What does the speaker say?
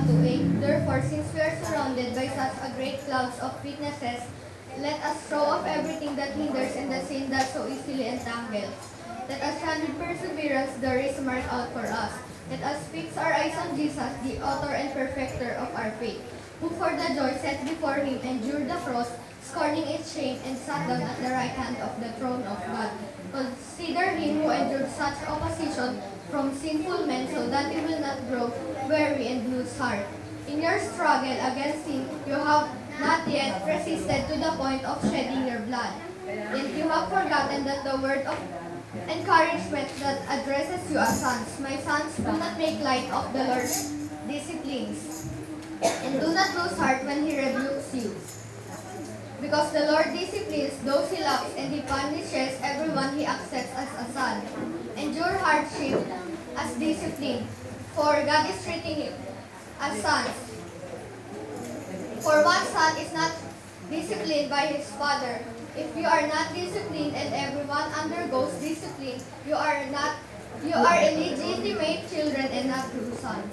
1:8. Therefore, since we are surrounded by such a great clouds of witnesses, let us throw off everything that hinders and the sin that so easily entangles. Let us run with perseverance the race marked out for us. Let us fix our eyes on Jesus, the author and perfecter of our faith, who for the joy set before him endured the cross, scorning its shame, and sat down at the right hand of the throne of God. Consider him who endured such opposition from sinful men, so that you will not grow weary and lose heart. In your struggle against sin, you have not yet resisted to the point of shedding your blood. Yet you have forgotten that the word of encouragement that addresses you as sons. My sons, do not make light of the Lord's disciplines, and do not lose heart when he rebukes you. Because the Lord disciplines those he loves, and he punishes everyone he accepts as a son. Endure hardship as discipline, for God is treating you as sons. For one son is not disciplined by his father. If you are not disciplined and everyone undergoes discipline, you are illegitimate children and not true sons.